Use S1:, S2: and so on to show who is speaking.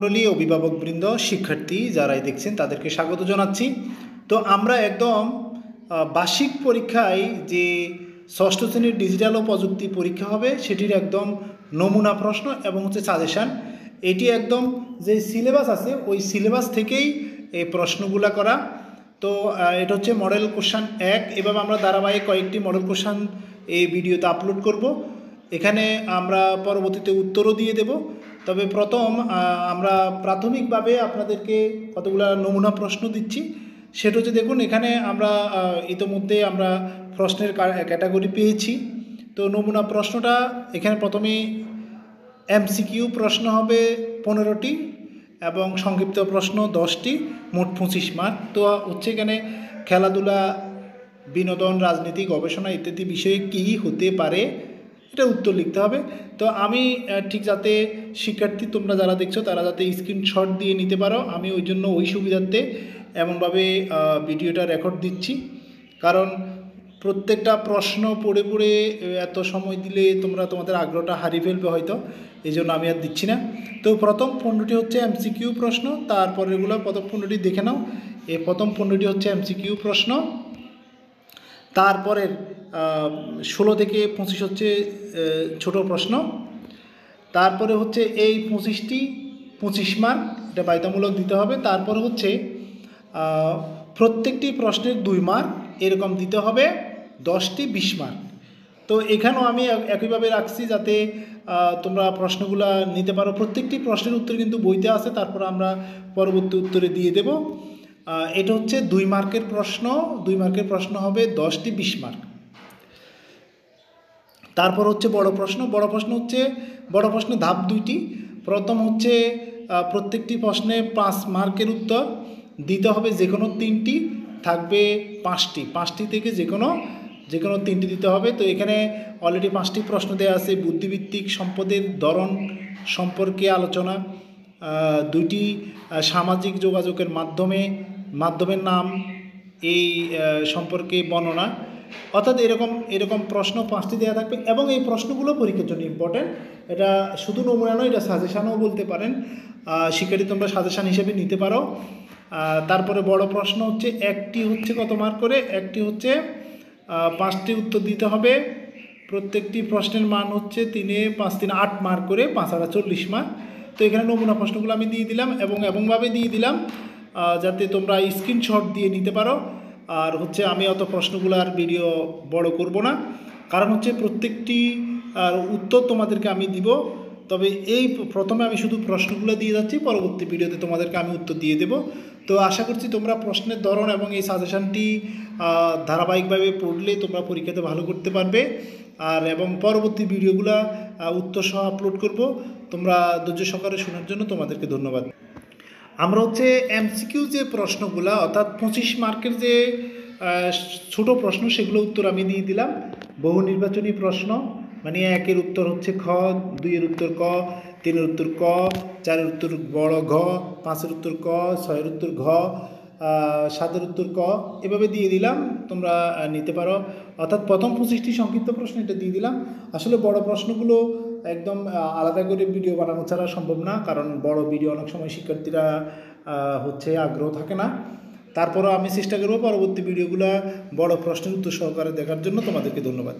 S1: মণ্ডলী, অভিভাবকবৃন্দ, শিক্ষার্থী যারাই দেখছেন তাদেরকে স্বাগত জানাচ্ছি। তো আমরা একদম বার্ষিক পরীক্ষায় যে ষষ্ঠ শ্রেণীর ডিজিটাল ও প্রযুক্তি পরীক্ষা হবে সেটির একদম নমুনা প্রশ্ন এবং হচ্ছে সাজেশান, এটি একদম যে সিলেবাস আছে ওই সিলেবাস থেকেই এই প্রশ্নগুলা করা। তো এটা হচ্ছে মডেল কোশ্চান 1। এভাবে আমরা ধারাবাহিক কয়েকটি মডেল কোশ্চান এই ভিডিওতে আপলোড করব। এখানে আমরা পরবর্তীতে উত্তরও দিয়ে দেব। তবে প্রথম আমরা প্রাথমিকভাবে আপনাদেরকে কতগুলো নমুনা প্রশ্ন দিচ্ছি। সেটা হচ্ছে, দেখুন এখানে আমরা ইতোমধ্যে আমরা প্রশ্নের ক্যাটাগরি পেয়েছি। তো নমুনা প্রশ্নটা এখানে প্রথমে এমসিকিউ প্রশ্ন হবে 15টি এবং সংক্ষিপ্ত প্রশ্ন 10টি, মোট 25 মার্ক। তো হচ্ছে এখানে খেলাধুলা, বিনোদন, রাজনীতি, গবেষণা ইত্যাদি বিষয়ে কী হতে পারে এটা উত্তর লিখতে হবে। তো আমি ঠিক যাতে শিক্ষার্থী তোমরা যারা দেখছো তারা যাতে স্ক্রিনশট দিয়ে নিতে পারো, আমি ওই জন্য ওই সুবিধার্থে এমনভাবে ভিডিওটা রেকর্ড দিচ্ছি। কারণ প্রত্যেকটা প্রশ্ন পড়ে পড়ে এত সময় দিলে তোমরা তোমাদের আগ্রহটা হারিয়ে ফেলবে হয়তো, এই জন্য আমি আর দিচ্ছি না। তো প্রথম 15টি হচ্ছে এমসিকিউ প্রশ্ন, তারপরে এগুলো প্রথম 15টি দেখে নাও। এই প্রথম 15টি হচ্ছে এমসিকিউ প্রশ্ন, তারপরের 16 থেকে 25 হচ্ছে ছোট প্রশ্ন, তারপরে হচ্ছে এই 25টি 25 মার্ক, এটা বাধ্যতামূলক দিতে হবে। তারপরে হচ্ছে প্রত্যেকটি প্রশ্নের 2 মার্ক, এরকম দিতে হবে 10টি 20 মার্ক। তো এখানেও আমি একইভাবে রাখছি যাতে তোমরা প্রশ্নগুলো নিতে পারো। প্রত্যেকটি প্রশ্নের উত্তর কিন্তু বইতে আছে, তারপর আমরা পরবর্তী উত্তরে দিয়ে দেব। এটা হচ্ছে 2 মার্কের প্রশ্ন, 2 মার্কের প্রশ্ন হবে 10টি 20 মার্ক। তারপর হচ্ছে বড় প্রশ্ন। বড় প্রশ্ন হচ্ছে বড় প্রশ্ন ধাপ 2টি। প্রথম হচ্ছে প্রত্যেকটি প্রশ্নে 5 মার্কের উত্তর দিতে হবে, যে কোনো 3টি, থাকবে 5টি, 5টি থেকে যে কোনো 3টি দিতে হবে। তো এখানে অলরেডি 5টি প্রশ্ন দেওয়া আছে। বুদ্ধিভিত্তিক সম্পদের ধরন সম্পর্কে আলোচনা, 2টি সামাজিক যোগাযোগের মাধ্যমের নাম এই সম্পর্কে বর্ণনা, অর্থাৎ এরকম প্রশ্ন 5টি দেওয়া থাকবে। এবং এই প্রশ্নগুলো পরীক্ষার জন্য ইম্পর্টেন্ট। এটা শুধু নমুনা নয়, এটা সাজেশানও বলতে পারেন, শিক্ষার্থী তোমরা সাজেশান হিসেবে নিতে পারো। তারপরে বড় প্রশ্ন হচ্ছে একটি হচ্ছে কত মার্ক করে, একটি হচ্ছে 5টি উত্তর দিতে হবে। প্রত্যেকটি প্রশ্নের মান হচ্ছে 5 3 8 মার্ক করে, 5 আর 40 মার্ক। তো এখানে নমুনা প্রশ্নগুলো আমি দিয়ে দিলাম এবং এমনভাবে দিয়ে দিলাম যাতে তোমরা স্ক্রিনশট দিয়ে নিতে পারো। আর হচ্ছে আমি অত প্রশ্নগুলো আর ভিডিও বড় করব না, কারণ হচ্ছে প্রত্যেকটি উত্তর তোমাদেরকে আমি দিব। তবে এই প্রথমে আমি শুধু প্রশ্নগুলো দিয়ে যাচ্ছি, পরবর্তী ভিডিওতে তোমাদেরকে আমি উত্তর দিয়ে দেব। তো আশা করছি তোমরা প্রশ্নের ধরন এবং এই সাজেশানটি ধারাবাহিকভাবে পড়লে তোমরা পরীক্ষাতে ভালো করতে পারবে। আর এবং পরবর্তী ভিডিওগুলো উত্তর সহ আপলোড করব। তোমরা ধৈর্য সহকারে শোনার জন্য তোমাদেরকে ধন্যবাদ। আমরা হচ্ছে এমসিকিউ যে প্রশ্নগুলো, অর্থাৎ 25 মার্কের যে ছোট প্রশ্ন, সেগুলো উত্তর আমি দিয়ে দিলাম। বহু নির্বাচনী প্রশ্ন, মানে 1-এর উত্তর হচ্ছে খ, 2-এর উত্তর ক, 3-এর উত্তর ক, 4-এর উত্তর বড় ঘ, 5-এর উত্তর ক, 6-এর উত্তর ঘ, 7-এর উত্তর ক, এভাবে দিয়ে দিলাম। তোমরা নিতে পারো। অর্থাৎ প্রথম 25টি সংক্ষিপ্ত প্রশ্ন এটা দিয়ে দিলাম। আসলে বড় প্রশ্নগুলো একদম আলাদা করে ভিডিও বানানো ছাড়া সম্ভব না, কারণ বড় ভিডিও অনেক সময় শিক্ষার্থীরা হচ্ছে আগ্রহ থাকে না। তারপরও আমি চেষ্টা করব পরবর্তী ভিডিওগুলো বড় প্রশ্নের উত্তর সহকারে দেখার জন্য। তোমাদেরকে ধন্যবাদ।